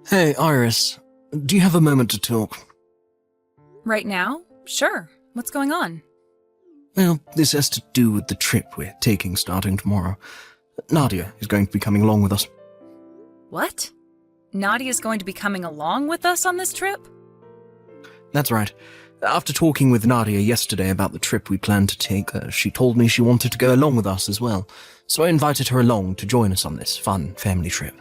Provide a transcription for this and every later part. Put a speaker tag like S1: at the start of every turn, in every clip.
S1: Hey, Iris. Do you have a moment to talk?
S2: Right now? Sure. What's going on?
S1: Well, this has to do with the trip we're taking starting tomorrow. Nadia is going to be coming along with us.
S2: What? Nadia's going to be coming along with us on this trip?
S1: That's right. After talking with Nadia yesterday about the trip we planned to take, she told me she wanted to go along with us as well. So I invited her along to join us on this fun family trip.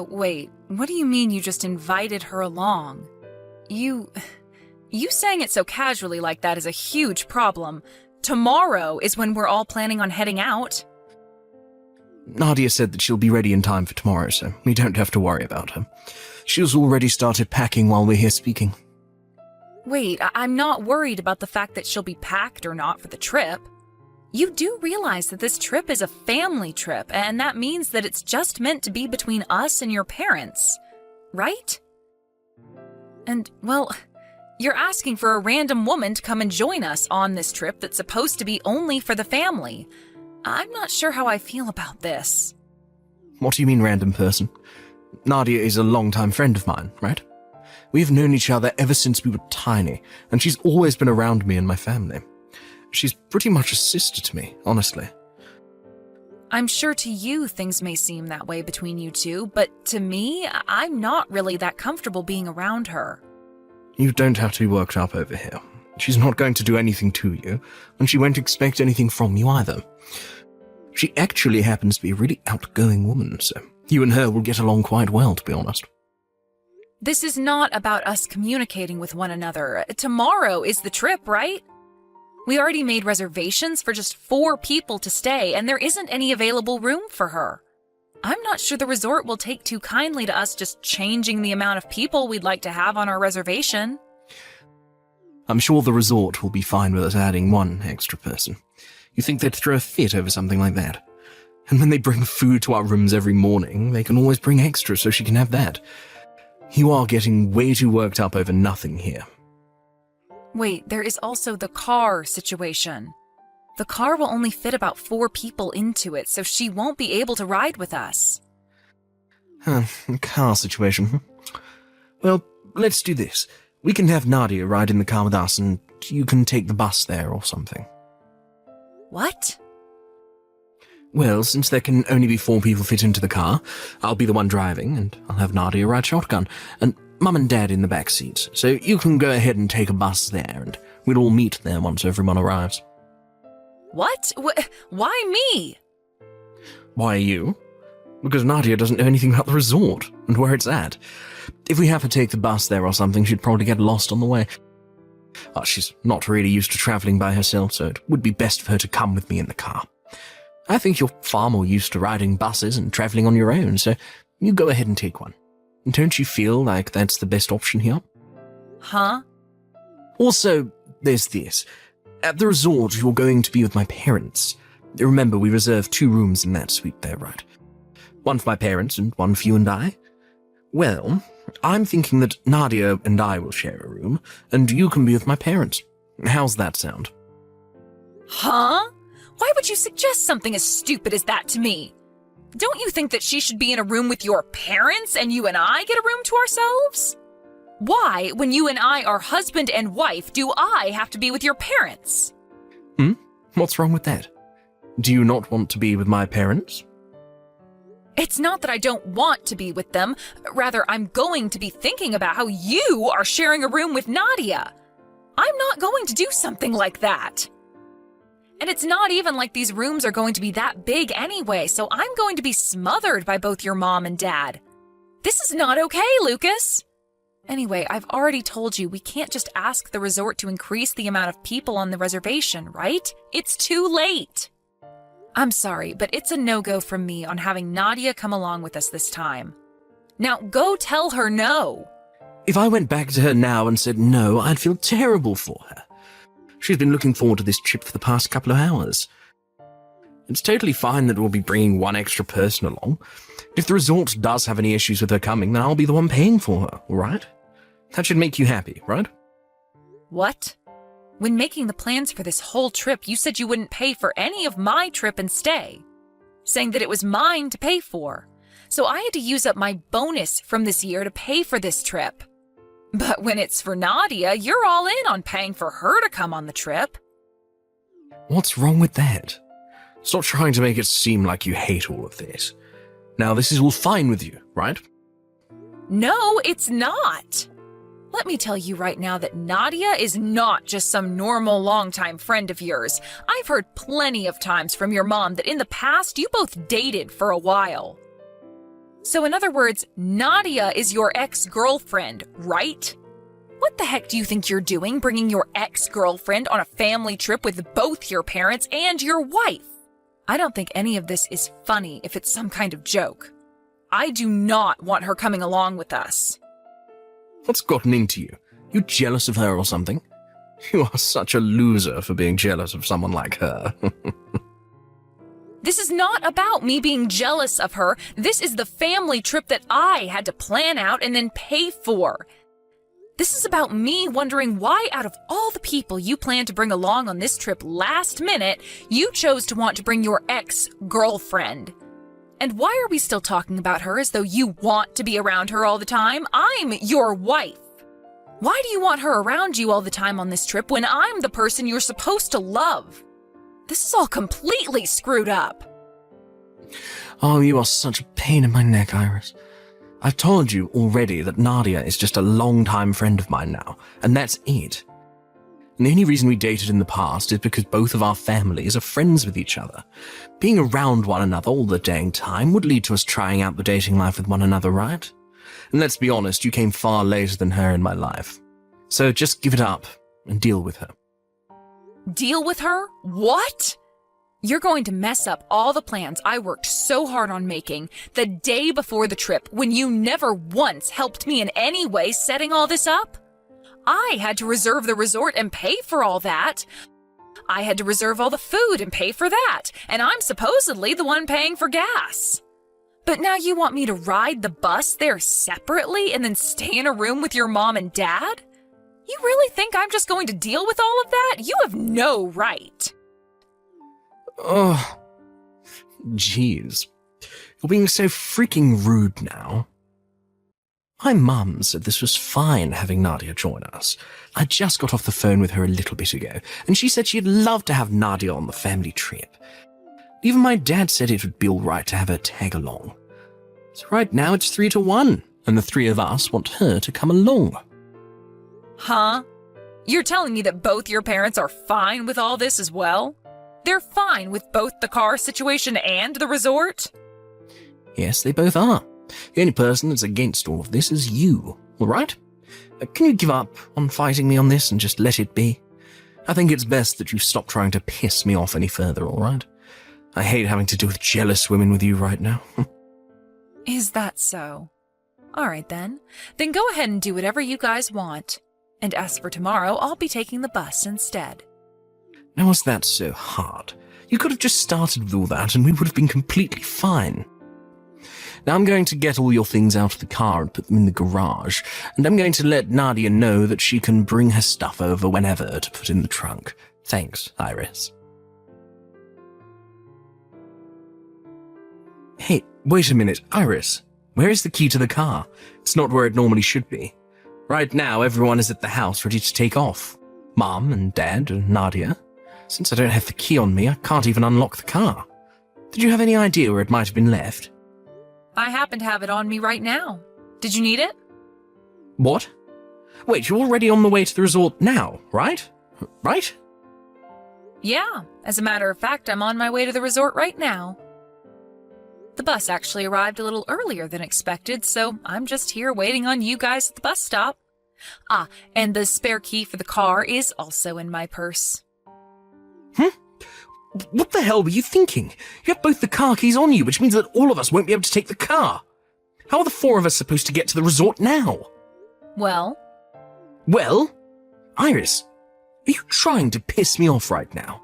S2: Wait. What do you mean you just invited her along? You saying it so casually like that is a huge problem. Tomorrow is when we're all planning on heading out.
S1: Nadia said that she'll be ready in time for tomorrow, so we don't have to worry about her. She's already started packing while we're here speaking.
S2: Wait, I'm not worried about the fact that she'll be packed or not for the trip. You do realize that this trip is a family trip, and that means that it's just meant to be between us and your parents, right? And, well, you're asking for a random woman to come and join us on this trip that's supposed to be only for the family. I'm not sure how I feel about this.
S1: What do you mean, random person? Nadia is a long-time friend of mine, right? We've known each other ever since we were tiny, and she's always been around me and my family. She's pretty much a sister to me, honestly.
S2: I'm sure to you things may seem that way between you two, but to me, I'm not really that comfortable being around her.
S1: You don't have to be worked up over here. She's not going to do anything to you, and she won't expect anything from you either. She actually happens to be a really outgoing woman, so you and her will get along quite well, to be honest.
S2: This is not about us communicating with one another. Tomorrow is the trip, right? We already made reservations for just 4 people to stay, and there isn't any available room for her. I'm not sure the resort will take too kindly to us just changing the amount of people we'd like to have on our reservation.
S1: I'm sure the resort will be fine with us adding 1 extra person. You think they'd throw a fit over something like that? And when they bring food to our rooms every morning, they can always bring extra so she can have that. You are getting way too worked up over nothing here.
S2: Wait, there is also the car situation. The car will only fit about 4 people into it, so she won't be able to ride with us.
S1: Car situation. Well, let's do this. We can have Nadia ride in the car with us, and you can take the bus there or something.
S2: What?
S1: Well, since there can only be 4 people fit into the car, I'll be the one driving, and I'll have Nadia ride shotgun, and Mum and Dad in the back seats. So you can go ahead and take a bus there, and we'll all meet there once everyone arrives.
S2: What? Why me?
S1: Why you? Because Nadia doesn't know anything about the resort and where it's at. If we have to take the bus there or something, she'd probably get lost on the way. She's not really used to traveling by herself, so it would be best for her to come with me in the car. I think you're far more used to riding buses and traveling on your own, so you go ahead and take one. Don't you feel like that's the best option here?
S2: Huh?
S1: Also, there's this. At the resort, you're going to be with my parents. Remember, we reserved 2 rooms in that suite there, right? 1 for my parents and 1 for you and I. Well, I'm thinking that Nadia and I will share a room, and you can be with my parents. How's that sound?
S2: Huh? Why would you suggest something as stupid as that to me? Don't you think that she should be in a room with your parents and you and I get a room to ourselves? Why, when you and I are husband and wife, do I have to be with your parents?
S1: What's wrong with that? Do you not want to be with my parents?
S2: It's not that I don't want to be with them. Rather, I'm going to be thinking about how you are sharing a room with Nadia. I'm not going to do something like that. And it's not even like these rooms are going to be that big anyway, so I'm going to be smothered by both your mom and dad. This is not okay, Lucas. Anyway, I've already told you we can't just ask the resort to increase the amount of people on the reservation, right? It's too late. I'm sorry, but it's a no-go from me on having Nadia come along with us this time. Now go tell her no.
S1: If I went back to her now and said no, I'd feel terrible for her. She's been looking forward to this trip for the past couple of hours. It's totally fine that we'll be bringing 1 extra person along. If the resort does have any issues with her coming, then I'll be the one paying for her, all right? That should make you happy, right?
S2: What? When making the plans for this whole trip, you said you wouldn't pay for any of my trip and stay, saying that it was mine to pay for. so I had to use up my bonus from this year to pay for this trip. But when it's for Nadia, you're all in on paying for her to come on the trip.
S1: What's wrong with that? Stop trying to make it seem like you hate all of this. Now, this is all fine with you, right?
S2: No, it's not. Let me tell you right now that Nadia is not just some normal longtime friend of yours. I've heard plenty of times from your mom that in the past you both dated for a while. So in other words, Nadia is your ex-girlfriend, right? What the heck do you think you're doing, bringing your ex-girlfriend on a family trip with both your parents and your wife? I don't think any of this is funny if it's some kind of joke. I do not want her coming along with us.
S1: What's gotten into you? You jealous of her or something? You are such a loser for being jealous of someone like her.
S2: This is not about me being jealous of her. This is the family trip that I had to plan out and then pay for. This is about me wondering why out of all the people you planned to bring along on this trip last minute, you chose to want to bring your ex-girlfriend. And why are we still talking about her as though you want to be around her all the time? I'm your wife. Why do you want her around you all the time on this trip when I'm the person you're supposed to love? This is all completely screwed up.
S1: Oh, you are such a pain in my neck, Iris. I've told you already that Nadia is just a long-time friend of mine now, and that's it. And the only reason we dated in the past is because both of our families are friends with each other. Being around one another all the dang time would lead to us trying out the dating life with one another, right? And let's be honest, you came far later than her in my life. So just give it up and deal with her.
S2: Deal with her? What? You're going to mess up all the plans I worked so hard on making the day before the trip when you never once helped me in any way setting all this up? I had to reserve the resort and pay for all that. I had to reserve all the food and pay for that, and I'm supposedly the one paying for gas. But now you want me to ride the bus there separately and then stay in a room with your mom and dad? You really think I'm just going to deal with all of that? You have no right.
S1: Oh, jeez. You're being so freaking rude now. My mum said this was fine having Nadia join us. I just got off the phone with her a little bit ago, and she said she'd love to have Nadia on the family trip. Even my dad said it would be all right to have her tag along. So right now it's 3-1, and the three of us want her to come along.
S2: Huh? You're telling me that both your parents are fine with all this as well? They're fine with both the car situation and the resort?
S1: Yes, they both are. The only person that's against all of this is you, all right? Can you give up on fighting me on this and just let it be? I think it's best that you stop trying to piss me off any further, all right? I hate having to deal with jealous women with you right now.
S2: Is that so? All right then. Then go ahead and do whatever you guys want. And as for tomorrow, I'll be taking the bus instead.
S1: Now, was that so hard? You could have just started with all that and we would have been completely fine. Now I'm going to get all your things out of the car and put them in the garage, and I'm going to let Nadia know that she can bring her stuff over whenever to put in the trunk. Thanks, Iris. Hey, wait a minute, Iris. Where is the key to the car? It's not where it normally should be. Right now, everyone is at the house ready to take off. Mom and Dad and Nadia. Since I don't have the key on me, I can't even unlock the car. Did you have any idea where it might have been left?
S2: I happen to have it on me right now. Did you need it?
S1: What? Wait, you're already on the way to the resort now, right? Right?
S2: Yeah, as a matter of fact, I'm on my way to the resort right now. The bus actually arrived a little earlier than expected, so I'm just here waiting on you guys at the bus stop. Ah, and the spare key for the car is also in my purse.
S1: What the hell were you thinking? You have both the car keys on you, which means that all of us won't be able to take the car. How are the four of us supposed to get to the resort now?
S2: Well?
S1: Iris, are you trying to piss me off right now?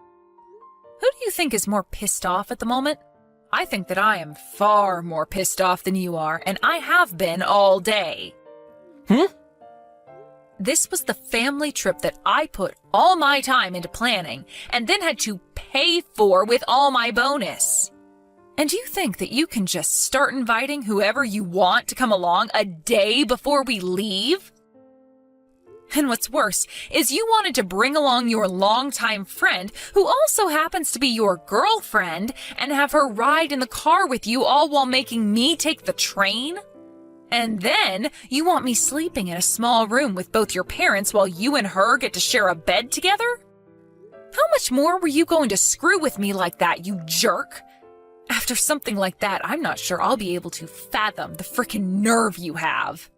S2: Who do you think is more pissed off at the moment? I think that I am far more pissed off than you are, and I have been all day. This was the family trip that I put all my time into planning and then had to pay for with all my bonus. And you think that you can just start inviting whoever you want to come along a day before we leave? And what's worse is you wanted to bring along your longtime friend, who also happens to be your girlfriend, and have her ride in the car with you, all while making me take the train? And then you want me sleeping in a small room with both your parents while you and her get to share a bed together? How much more were you going to screw with me like that, you jerk? After something like that, I'm not sure I'll be able to fathom the frickin' nerve you have.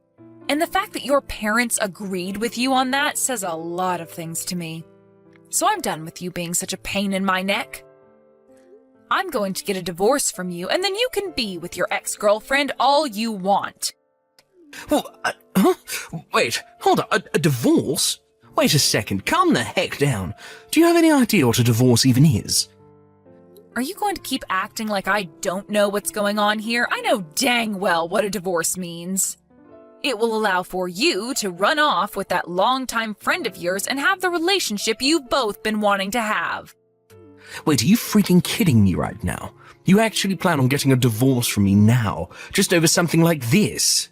S2: And the fact that your parents agreed with you on that says a lot of things to me. So I'm done with you being such a pain in my neck. I'm going to get a divorce from you, and then you can be with your ex-girlfriend all you want.
S1: Well, huh? Wait, hold on, a divorce? Wait a second, calm the heck down. Do you have any idea what a divorce even is?
S2: Are you going to keep acting like I don't know what's going on here? I know dang well what a divorce means. It will allow for you to run off with that longtime friend of yours and have the relationship you've both been wanting to have.
S1: Wait, are you freaking kidding me right now? You actually plan on getting a divorce from me now, just over something like this?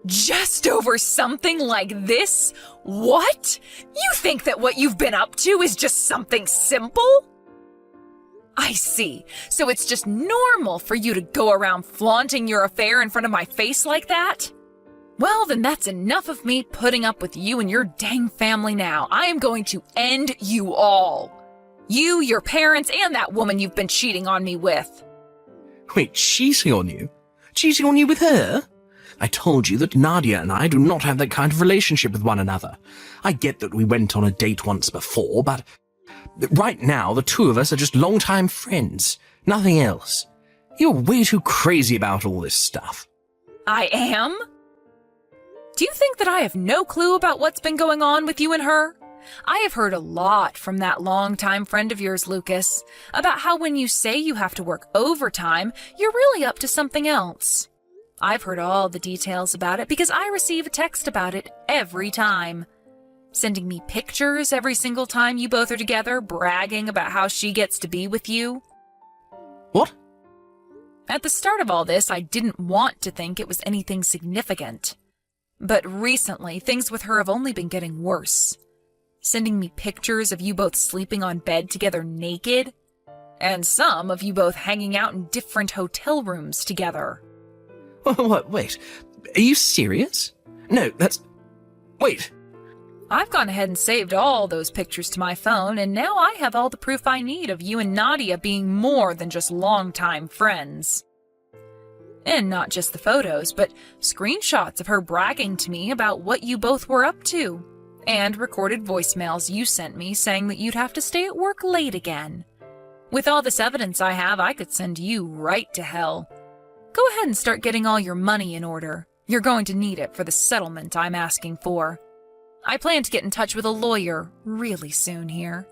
S2: Just over something like this? What? You think that what you've been up to is just something simple? I see. So it's just normal for you to go around flaunting your affair in front of my face like that? Well, then that's enough of me putting up with you and your dang family now. I am going to end you all. You, your parents, and that woman you've been cheating on me with.
S1: Wait, cheating on you? Cheating on you with her? I told you that Nadia and I do not have that kind of relationship with one another. I get that we went on a date once before, but right now the two of us are just longtime friends. Nothing else. You're way too crazy about all this stuff.
S2: I am? Do you think that I have no clue about what's been going on with you and her? I have heard a lot from that longtime friend of yours, Lucas, about how when you say you have to work overtime, you're really up to something else. I've heard all the details about it because I receive a text about it every time. Sending me pictures every single time you both are together, bragging about how she gets to be with you.
S1: What?
S2: At the start of all this, I didn't want to think it was anything significant. But recently, things with her have only been getting worse. Sending me pictures of you both sleeping on bed together naked, and some of you both hanging out in different hotel rooms together.
S1: What? Wait, are you serious? No, wait.
S2: I've gone ahead and saved all those pictures to my phone, and now I have all the proof I need of you and Nadia being more than just longtime friends. And not just the photos, but screenshots of her bragging to me about what you both were up to, and recorded voicemails you sent me saying that you'd have to stay at work late again. With all this evidence I have, I could send you right to hell. Go ahead and start getting all your money in order. You're going to need it for the settlement I'm asking for. I plan to get in touch with a lawyer really soon here.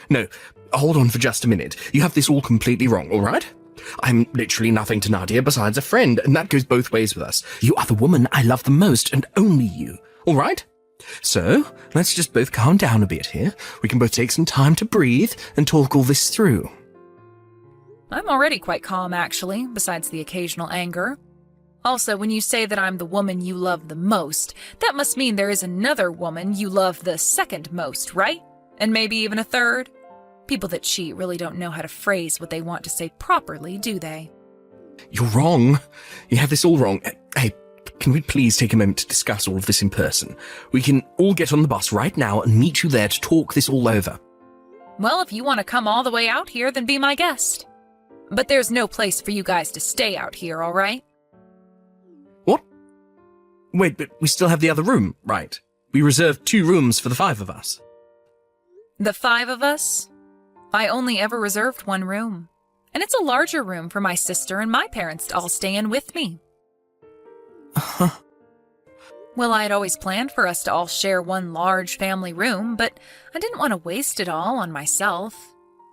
S1: No, hold on for just a minute. You have this all completely wrong, all right? I'm literally nothing to Nadia besides a friend, and that goes both ways with us. You are the woman I love the most, and only you, all right? So, let's just both calm down a bit here. We can both take some time to breathe and talk all this through.
S2: I'm already quite calm, actually, besides the occasional anger. Also, when you say that I'm the woman you love the most, that must mean there is another woman you love the second most, right? And maybe even a third? People that cheat really don't know how to phrase what they want to say properly, do they?
S1: You're wrong. You have this all wrong. Hey, can we please take a moment to discuss all of this in person? We can all get on the bus right now and meet you there to talk this all over.
S2: Well, if you want to come all the way out here, then be my guest. But there's no place for you guys to stay out here, all right?
S1: What? Wait, but we still have the other room, right? We reserved 2 rooms for the 5 of us.
S2: The 5 of us? I only ever reserved 1 room. And it's a larger room for my sister and my parents to all stay in with me. Well, I had always planned for us to all share one large family room, but I didn't want to waste it all on myself.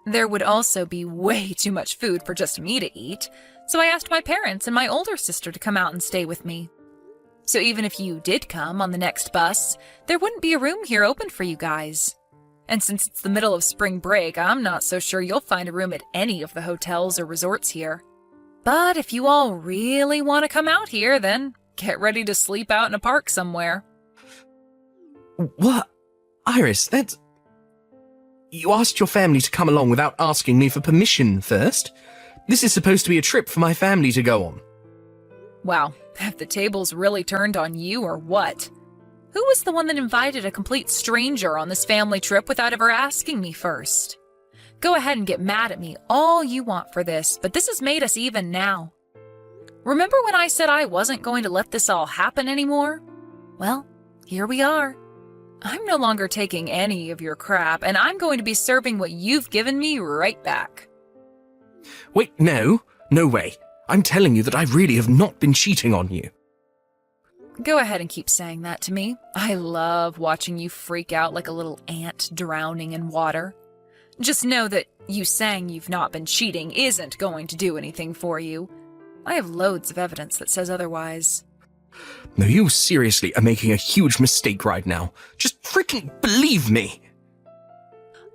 S2: There would also be way too much food for just me to eat, so I asked my parents and my older sister to come out and stay with me. So even if you did come on the next bus, there wouldn't be a room here open for you guys. And since it's the middle of spring break, I'm not so sure you'll find a room at any of the hotels or resorts here. But if you all really want to come out here, then get ready to sleep out in a park somewhere.
S1: What? Iris, that's... You asked your family to come along without asking me for permission first? This is supposed to be a trip for my family to go on.
S2: Wow, have the tables really turned on you or what? Who was the one that invited a complete stranger on this family trip without ever asking me first? Go ahead and get mad at me all you want for this, but this has made us even now. Remember when I said I wasn't going to let this all happen anymore? Well, here we are. I'm no longer taking any of your crap, and I'm going to be serving what you've given me right back.
S1: Wait, no way. I'm telling you that I really have not been cheating on you.
S2: Go ahead and keep saying that to me. I love watching you freak out like a little ant drowning in water. Just know that you saying you've not been cheating isn't going to do anything for you. I have loads of evidence that says otherwise.
S1: No, you seriously are making a huge mistake right now. Just freaking believe me.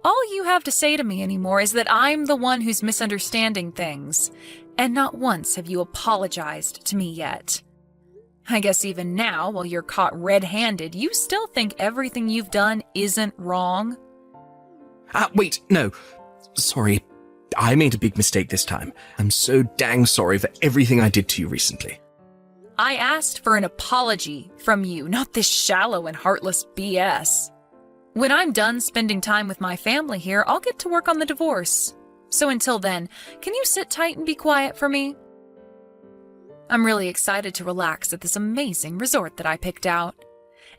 S2: All you have to say to me anymore is that I'm the one who's misunderstanding things, and not once have you apologized to me yet. I guess even now, while you're caught red-handed, you still think everything you've done isn't wrong?
S1: Wait, no. Sorry. I made a big mistake this time. I'm so dang sorry for everything I did to you recently.
S2: I asked for an apology from you, not this shallow and heartless BS. When I'm done spending time with my family here, I'll get to work on the divorce. So until then, can you sit tight and be quiet for me? I'm really excited to relax at this amazing resort that I picked out.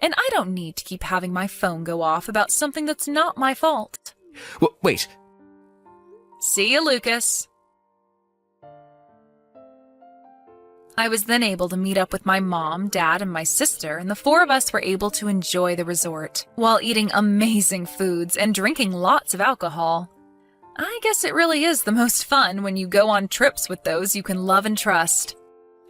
S2: And I don't need to keep having my phone go off about something that's not my fault.
S1: Wait.
S2: See you, Lucas. I was then able to meet up with my mom, dad, and my sister, and the four of us were able to enjoy the resort while eating amazing foods and drinking lots of alcohol. I guess it really is the most fun when you go on trips with those you can love and trust.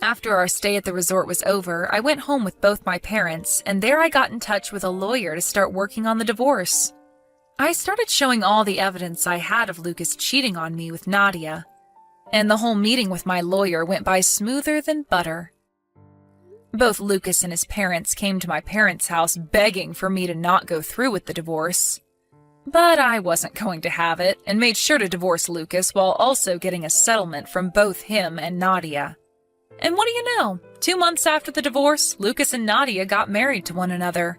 S2: After our stay at the resort was over, I went home with both my parents, and there I got in touch with a lawyer to start working on the divorce. I started showing all the evidence I had of Lucas cheating on me with Nadia, and the whole meeting with my lawyer went by smoother than butter. Both Lucas and his parents came to my parents' house begging for me to not go through with the divorce. But I wasn't going to have it, and made sure to divorce Lucas while also getting a settlement from both him and Nadia. And what do you know? 2 months after the divorce, Lucas and Nadia got married to one another.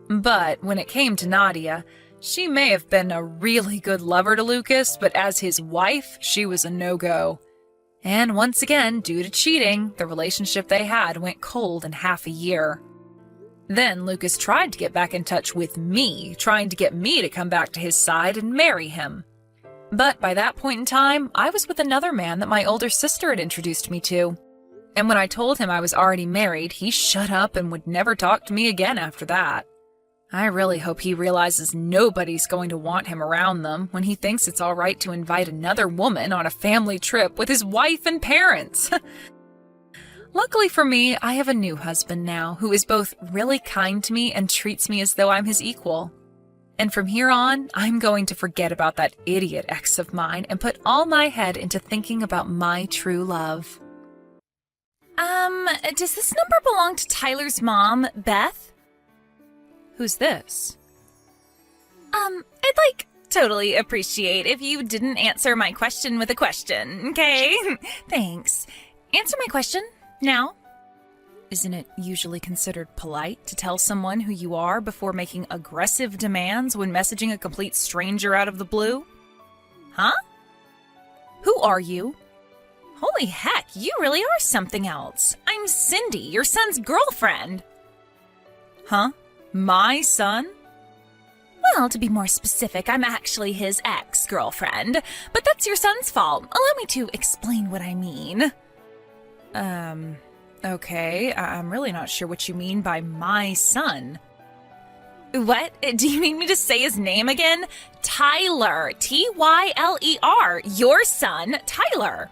S2: But when it came to Nadia, she may have been a really good lover to Lucas, but as his wife, she was a no-go. And once again, due to cheating, the relationship they had went cold in half a year. Then Lucas tried to get back in touch with me, trying to get me to come back to his side and marry him. But by that point in time, I was with another man that my older sister had introduced me to. And when I told him I was already married, he shut up and would never talk to me again after that. I really hope he realizes nobody's going to want him around them when he thinks it's all right to invite another woman on a family trip with his wife and parents. Luckily for me, I have a new husband now who is both really kind to me and treats me as though I'm his equal. And from here on, I'm going to forget about that idiot ex of mine and put all my head into thinking about my true love.
S3: Does this number belong to Tyler's mom, Beth?
S2: Who's this?
S3: I'd totally appreciate if you didn't answer my question with a question, okay? Thanks. Answer my question, now.
S2: Isn't it usually considered polite to tell someone who you are before making aggressive demands when messaging a complete stranger out of the blue?
S3: Huh?
S2: Who are you?
S3: Holy heck, you really are something else. I'm Cindy, your son's girlfriend.
S2: Huh? My son?
S3: Well, to be more specific, I'm actually his ex-girlfriend, but that's your son's fault. Allow me to explain what I mean.
S2: Okay, I'm really not sure what you mean by my son.
S3: What? Do you need me to say his name again? Tyler. Tyler. Your son, Tyler.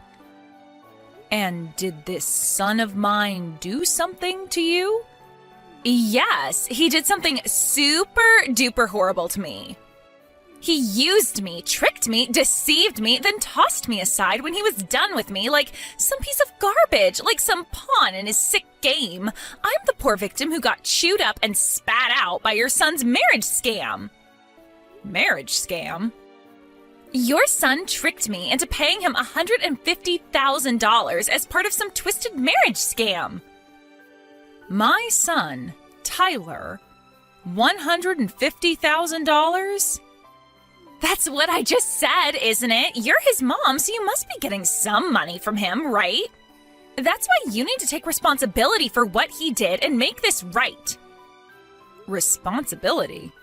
S2: And did this son of mine do something to you?
S3: Yes, he did something super duper horrible to me. He used me, tricked me, deceived me, then tossed me aside when he was done with me like some piece of garbage, like some pawn in his sick game. I'm the poor victim who got chewed up and spat out by your son's marriage scam.
S2: Marriage scam?
S3: Your son tricked me into paying him $150,000 as part of some twisted marriage scam.
S2: My son, Tyler, $150,000?
S3: That's what I just said, isn't it? You're his mom, so you must be getting some money from him, right? That's why you need to take responsibility for what he did and make this right.
S2: Responsibility?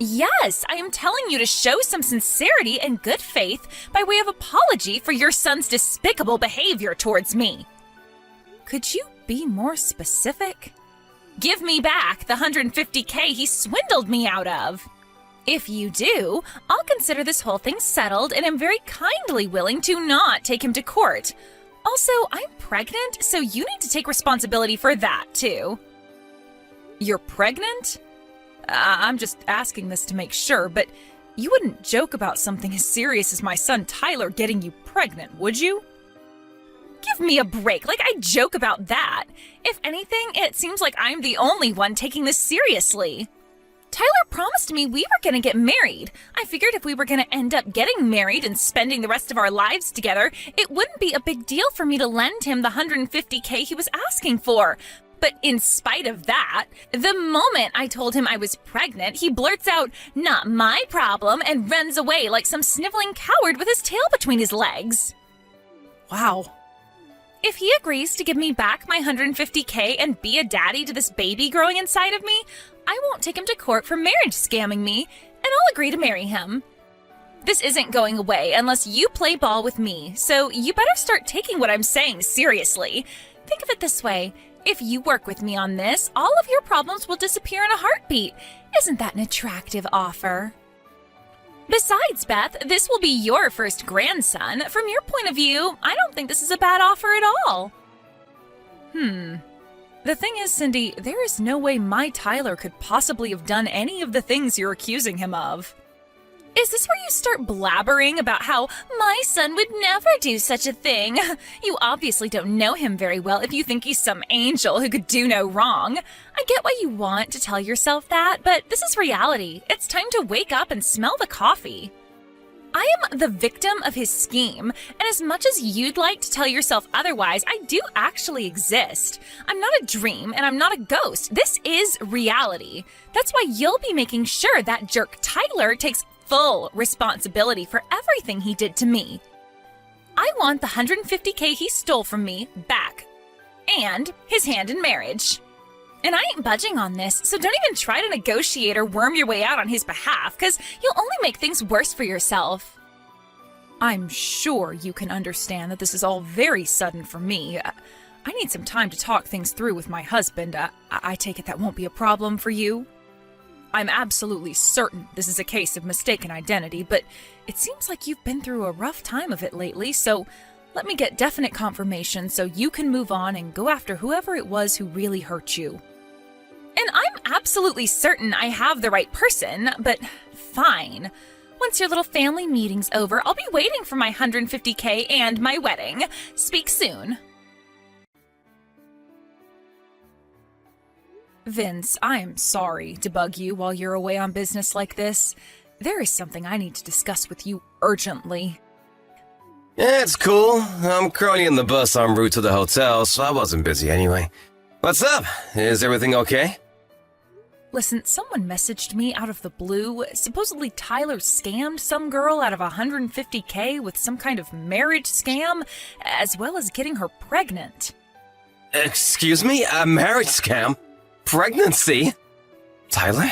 S3: Yes, I am telling you to show some sincerity and good faith by way of apology for your son's despicable behavior towards me.
S2: Could you be more specific?
S3: Give me back the $150K he swindled me out of. If you do, I'll consider this whole thing settled and am very kindly willing to not take him to court. Also, I'm pregnant, so you need to take responsibility for that, too.
S2: You're pregnant? I'm just asking this to make sure, but you wouldn't joke about something as serious as my son Tyler getting you pregnant, would you?
S3: Give me a break, like I joke about that. If anything, it seems like I'm the only one taking this seriously. Tyler promised me we were gonna get married. I figured if we were gonna end up getting married and spending the rest of our lives together, it wouldn't be a big deal for me to lend him the $150K he was asking for. But in spite of that, the moment I told him I was pregnant, he blurts out, "Not my problem," and runs away like some sniveling coward with his tail between his legs.
S2: Wow.
S3: If he agrees to give me back my $150K and be a daddy to this baby growing inside of me, I won't take him to court for marriage scamming me, and I'll agree to marry him. This isn't going away unless you play ball with me, so you better start taking what I'm saying seriously. Think of it this way. If you work with me on this, all of your problems will disappear in a heartbeat. Isn't that an attractive offer? Besides, Beth, this will be your first grandson. From your point of view, I don't think this is a bad offer at all.
S2: The thing is, Cindy, there is no way my Tyler could possibly have done any of the things you're accusing him of.
S3: Is this where you start blabbering about how my son would never do such a thing? You obviously don't know him very well if you think he's some angel who could do no wrong. I get why you want to tell yourself that, but this is reality. It's time to wake up and smell the coffee. I am the victim of his scheme, and as much as you'd like to tell yourself otherwise, I do actually exist. I'm not a dream, and I'm not a ghost. This is reality. That's why you'll be making sure that jerk Tyler takes full responsibility for everything he did to me. I want the $150K he stole from me back, and his hand in marriage. And I ain't budging on this, so don't even try to negotiate or worm your way out on his behalf, because you'll only make things worse for yourself.
S2: I'm sure you can understand that this is all very sudden for me. I need some time to talk things through with my husband. I take it that won't be a problem for you? I'm absolutely certain this is a case of mistaken identity, but it seems like you've been through a rough time of it lately, so let me get definite confirmation so you can move on and go after whoever it was who really hurt you.
S3: And I'm absolutely certain I have the right person, but fine. Once your little family meeting's over, I'll be waiting for my $150K and my wedding. Speak soon.
S2: Vince, I am sorry to bug you while you're away on business like this. There is something I need to discuss with you urgently.
S4: Yeah, it's cool. I'm currently in the bus en route to the hotel, so I wasn't busy anyway. What's up? Is everything okay?
S2: Listen, someone messaged me out of the blue. Supposedly Tyler scammed some girl out of $150K with some kind of marriage scam, as well as getting her pregnant.
S4: Excuse me? A marriage scam? Pregnancy? Tyler?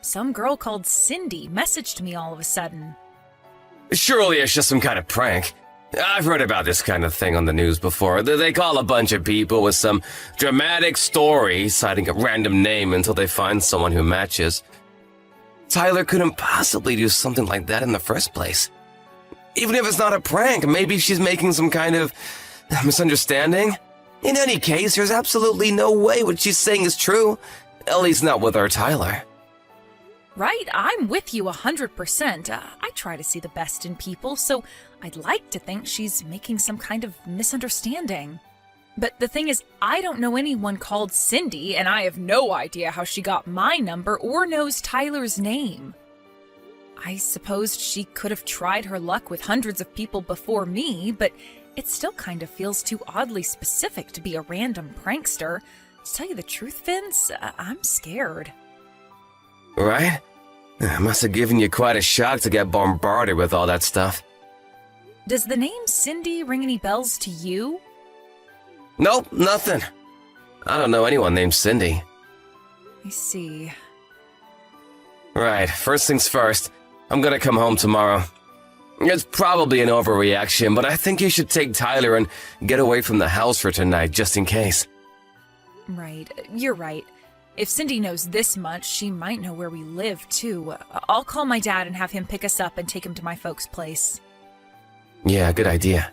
S2: Some girl called Cindy messaged me all of a sudden.
S4: Surely it's just some kind of prank. I've heard about this kind of thing on the news before. They call a bunch of people with some dramatic story, citing a random name until they find someone who matches. Tyler couldn't possibly do something like that in the first place. Even if it's not a prank, maybe she's making some kind of misunderstanding. In any case, there's absolutely no way what she's saying is true. At least not with our Tyler.
S2: Right, I'm with you 100%. I try to see the best in people, so I'd like to think she's making some kind of misunderstanding. But the thing is, I don't know anyone called Cindy, and I have no idea how she got my number or knows Tyler's name. I suppose she could have tried her luck with hundreds of people before me, but it still kind of feels too oddly specific to be a random prankster. To tell you the truth, Vince, I'm scared.
S4: Right? It must have given you quite a shock to get bombarded with all that stuff.
S2: Does the name Cindy ring any bells to you?
S4: Nope, nothing. I don't know anyone named Cindy.
S2: I see.
S4: Right, first things first. I'm gonna come home tomorrow. It's probably an overreaction, but I think you should take Tyler and get away from the house for tonight, just in case.
S2: Right, you're right. If Cindy knows this much, she might know where we live, too. I'll call my dad and have him pick us up and take him to my folks' place.
S4: Yeah, good idea.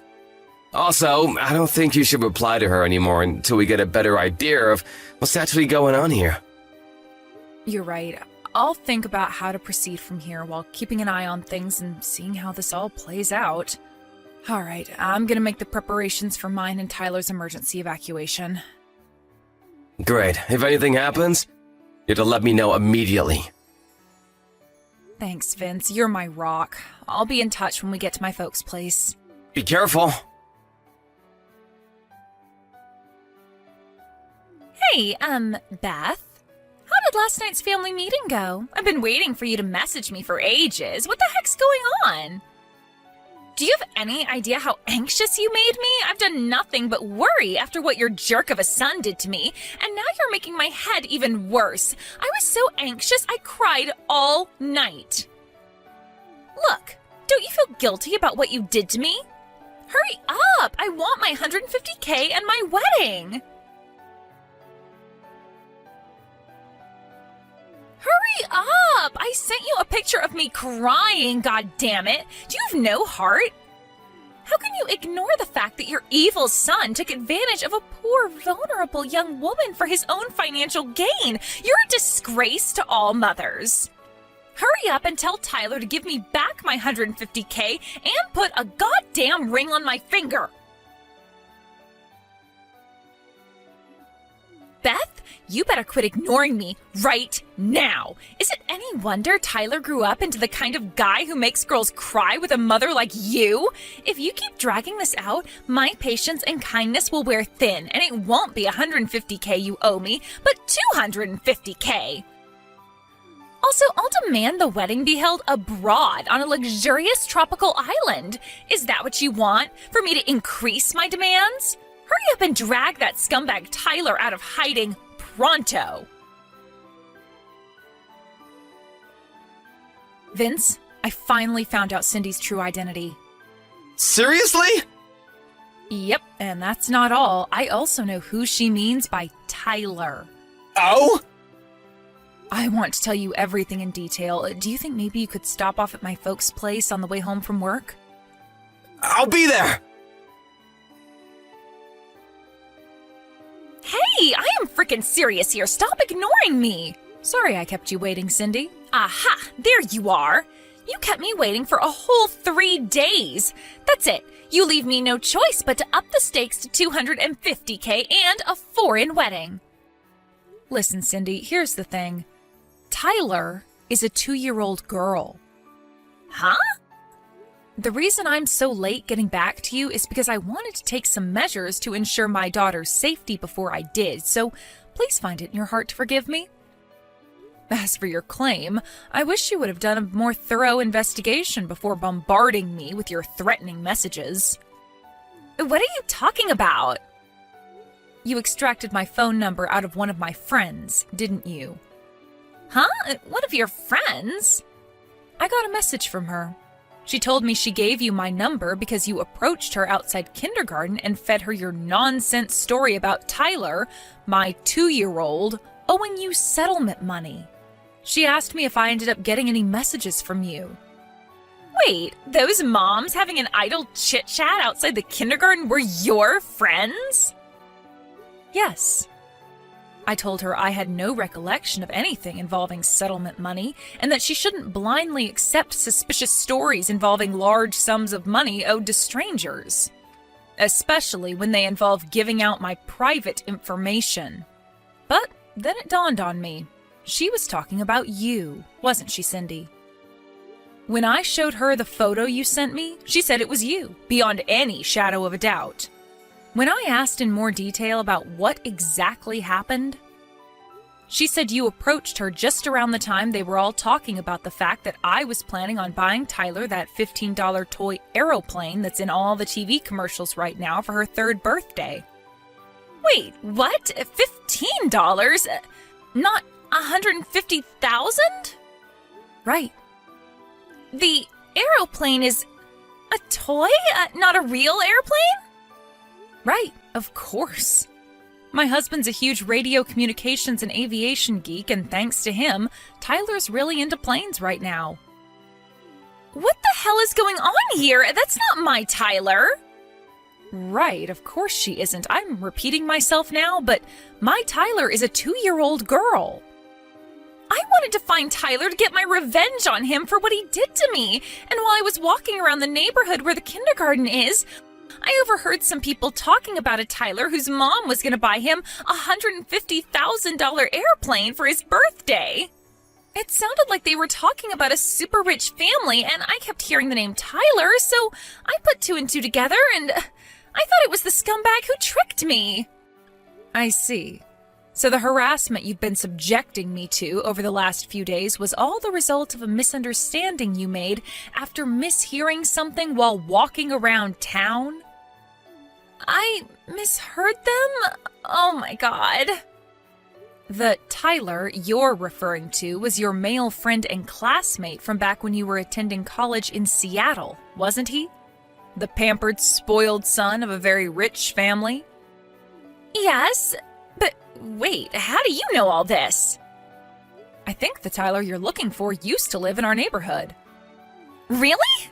S4: Also, I don't think you should reply to her anymore until we get a better idea of what's actually going on here.
S2: You're right. I'll think about how to proceed from here while keeping an eye on things and seeing how this all plays out. All right, I'm gonna make the preparations for mine and Tyler's emergency evacuation.
S4: Great. If anything happens, you have to let me know immediately.
S2: Thanks, Vince. You're my rock. I'll be in touch when we get to my folks' place.
S4: Be careful.
S3: Hey, Beth? How did last night's family meeting go? I've been waiting for you to message me for ages. What the heck's going on? Do you have any idea how anxious you made me? I've done nothing but worry after what your jerk of a son did to me, and now you're making my head even worse. I was so anxious I cried all night. Look, don't you feel guilty about what you did to me? Hurry up! I want my $150K and my wedding! Hurry up! I sent you a picture of me crying, goddammit! Do you have no heart? How can you ignore the fact that your evil son took advantage of a poor, vulnerable young woman for his own financial gain? You're a disgrace to all mothers. Hurry up and tell Tyler to give me back my $150K and put a goddamn ring on my finger! Beth, you better quit ignoring me right now. Is it any wonder Tyler grew up into the kind of guy who makes girls cry with a mother like you? If you keep dragging this out, my patience and kindness will wear thin, and it won't be $150K you owe me, but $250K. Also, I'll demand the wedding be held abroad on a luxurious tropical island. Is that what you want? For me to increase my demands? Hurry up and drag that scumbag Tyler out of hiding pronto.
S2: Vince, I finally found out Cindy's true identity.
S4: Seriously?
S2: Yep, and that's not all. I also know who she means by Tyler.
S4: Oh?
S2: I want to tell you everything in detail. Do you think maybe you could stop off at my folks' place on the way home from work?
S4: I'll be there!
S3: Hey, I am freaking serious here. Stop ignoring me.
S2: Sorry I kept you waiting, Cindy.
S3: Aha, there you are. You kept me waiting for a whole 3 days. That's it. You leave me no choice but to up the stakes to $250K and a foreign wedding.
S2: Listen, Cindy, here's the thing. Tyler is a 2-year-old girl.
S3: Huh?
S2: The reason I'm so late getting back to you is because I wanted to take some measures to ensure my daughter's safety before I did, so please find it in your heart to forgive me. As for your claim, I wish you would have done a more thorough investigation before bombarding me with your threatening messages.
S3: What are you talking about?
S2: You extracted my phone number out of one of my friends, didn't you?
S3: Huh? One of your friends?
S2: I got a message from her. She told me she gave you my number because you approached her outside kindergarten and fed her your nonsense story about Tyler, my 2-year-old, owing you settlement money. She asked me if I ended up getting any messages from you.
S3: Wait, those moms having an idle chit-chat outside the kindergarten were your friends?
S2: Yes. I told her I had no recollection of anything involving settlement money, and that she shouldn't blindly accept suspicious stories involving large sums of money owed to strangers, especially when they involve giving out my private information. But then it dawned on me. She was talking about you, wasn't she, Cindy? When I showed her the photo you sent me, she said it was you, beyond any shadow of a doubt. When I asked in more detail about what exactly happened, she said you approached her just around the time they were all talking about the fact that I was planning on buying Tyler that $15 toy aeroplane that's in all the TV commercials right now for her 3rd birthday.
S3: Wait, what? $15? Not $150,000?
S2: Right.
S3: The aeroplane is a toy, not a real airplane?
S2: Right, of course. My husband's a huge radio communications and aviation geek, and thanks to him, Tyler's really into planes right now.
S3: What the hell is going on here? That's not my Tyler.
S2: Right, of course she isn't. I'm repeating myself now, but my Tyler is a 2-year-old girl.
S3: I wanted to find Tyler to get my revenge on him for what he did to me, and while I was walking around the neighborhood where the kindergarten is, I overheard some people talking about a Tyler whose mom was going to buy him a $150,000 airplane for his birthday. It sounded like they were talking about a super rich family, and I kept hearing the name Tyler, so I put 2 and 2 together, and I thought it was the scumbag who tricked me.
S2: I see. So the harassment you've been subjecting me to over the last few days was all the result of a misunderstanding you made after mishearing something while walking around town?
S3: I misheard them? Oh my god.
S2: The Tyler you're referring to was your male friend and classmate from back when you were attending college in Seattle, wasn't he? The pampered, spoiled son of a very rich family?
S3: Yes, but wait, how do you know all this?
S2: I think the Tyler you're looking for used to live in our neighborhood.
S3: Really?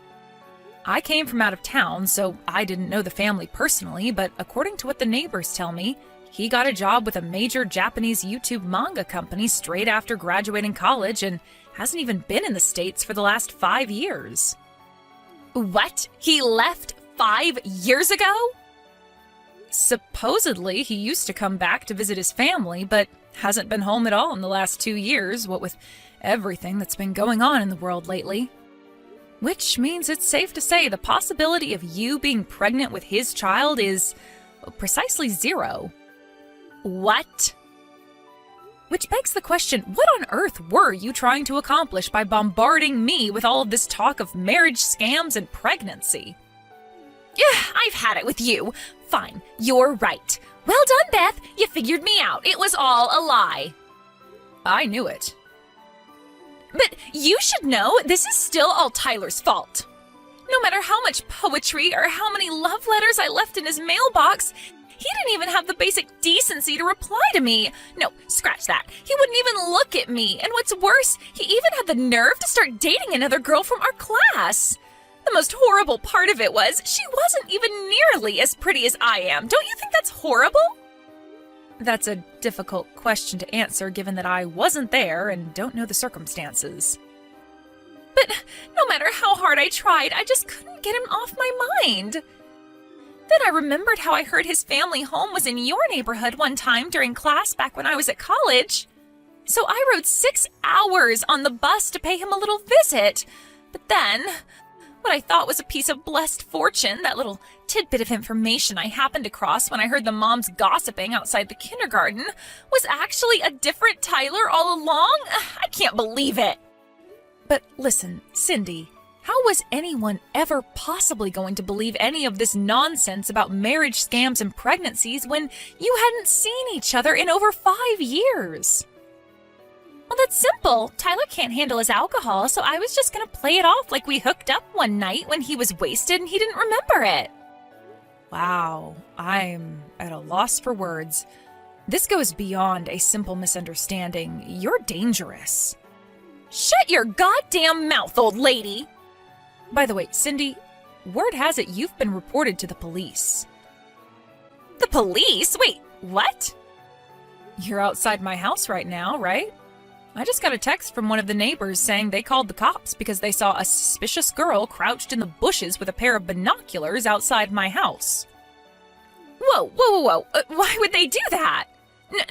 S2: I came from out of town, so I didn't know the family personally, but according to what the neighbors tell me, he got a job with a major Japanese YouTube manga company straight after graduating college and hasn't even been in the States for the last 5 years.
S3: What? He left 5 years ago?
S2: Supposedly, he used to come back to visit his family, but hasn't been home at all in the last 2 years, what with everything that's been going on in the world lately. Which means it's safe to say the possibility of you being pregnant with his child is precisely 0.
S3: What?
S2: Which begs the question, what on earth were you trying to accomplish by bombarding me with all of this talk of marriage scams and pregnancy?
S3: I've had it with you. Fine, you're right. Well done, Beth. You figured me out. It was all a lie.
S2: I knew it.
S3: But you should know this is still all Tyler's fault. No matter how much poetry or how many love letters I left in his mailbox, he didn't even have the basic decency to reply to me. No, scratch that. He wouldn't even look at me. And what's worse, he even had the nerve to start dating another girl from our class. The most horrible part of it was she wasn't even nearly as pretty as I am. Don't you think that's horrible?
S2: That's a difficult question to answer given that I wasn't there and don't know the circumstances.
S3: But no matter how hard I tried, I just couldn't get him off my mind. Then I remembered how I heard his family home was in your neighborhood one time during class back when I was at college. So I rode 6 hours on the bus to pay him a little visit. But then, what I thought was a piece of blessed fortune, that little tidbit of information I happened across when I heard the moms gossiping outside the kindergarten, was actually a different Tyler all along? I can't believe it.
S2: But listen, Cindy, how was anyone ever possibly going to believe any of this nonsense about marriage scams and pregnancies when you hadn't seen each other in over 5 years?
S3: Well, that's simple. Tyler can't handle his alcohol, so I was just gonna play it off like we hooked up one night when he was wasted and he didn't remember it.
S2: Wow, I'm at a loss for words. This goes beyond a simple misunderstanding. You're dangerous.
S3: Shut your goddamn mouth, old lady!
S2: By the way, Cindy, word has it you've been reported to the police.
S3: The police? Wait, what?
S2: You're outside my house right now, right? I just got a text from one of the neighbors saying they called the cops because they saw a suspicious girl crouched in the bushes with a pair of binoculars outside my house.
S3: Whoa. Why would they do that?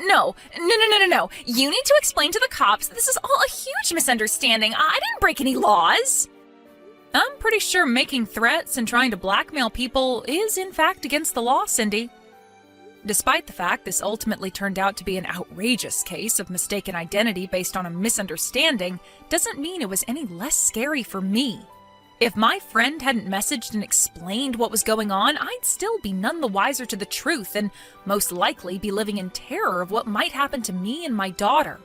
S3: No. You need to explain to the cops this is all a huge misunderstanding. I didn't break any laws.
S2: I'm pretty sure making threats and trying to blackmail people is in fact against the law, Cindy. Despite the fact this ultimately turned out to be an outrageous case of mistaken identity based on a misunderstanding, doesn't mean it was any less scary for me. If my friend hadn't messaged and explained what was going on, I'd still be none the wiser to the truth and most likely be living in terror of what might happen to me and my daughter.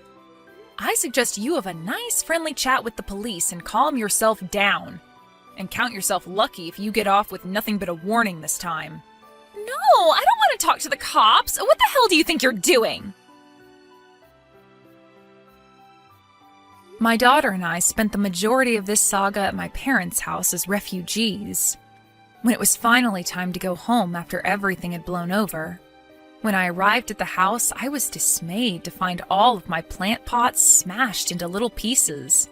S2: I suggest you have a nice friendly chat with the police and calm yourself down. And count yourself lucky if you get off with nothing but a warning this time.
S3: No, I don't want to talk to the cops. What the hell do you think you're doing?
S2: My daughter and I spent the majority of this saga at my parents' house as refugees. When it was finally time to go home after everything had blown over, when I arrived at the house, I was dismayed to find all of my plant pots smashed into little pieces,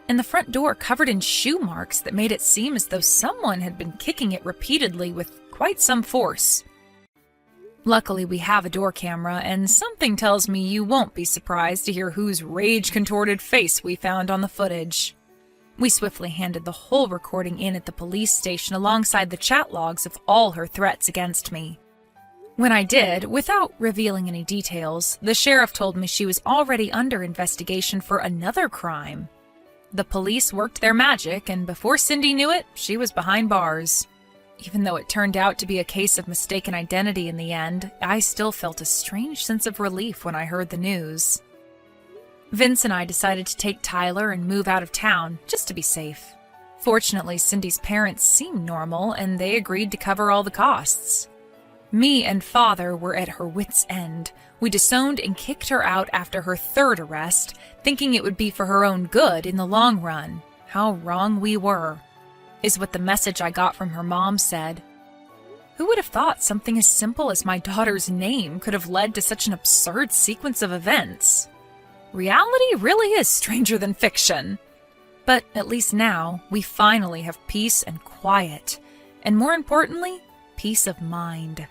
S2: and the front door covered in shoe marks that made it seem as though someone had been kicking it repeatedly with quite some force. Luckily, we have a door camera, and something tells me you won't be surprised to hear whose rage-contorted face we found on the footage. We swiftly handed the whole recording in at the police station alongside the chat logs of all her threats against me. When I did, without revealing any details, the sheriff told me she was already under investigation for another crime. The police worked their magic, and before Cindy knew it, she was behind bars. Even though it turned out to be a case of mistaken identity in the end, I still felt a strange sense of relief when I heard the news. Vince and I decided to take Tyler and move out of town, just to be safe. Fortunately, Cindy's parents seemed normal, and they agreed to cover all the costs. Me and Father were at her wits' end. We disowned and kicked her out after her third arrest, thinking it would be for her own good in the long run. How wrong we were, is what the message I got from her mom said. Who would have thought something as simple as my daughter's name could have led to such an absurd sequence of events? Reality really is stranger than fiction. But at least now, we finally have peace and quiet, and more importantly, peace of mind.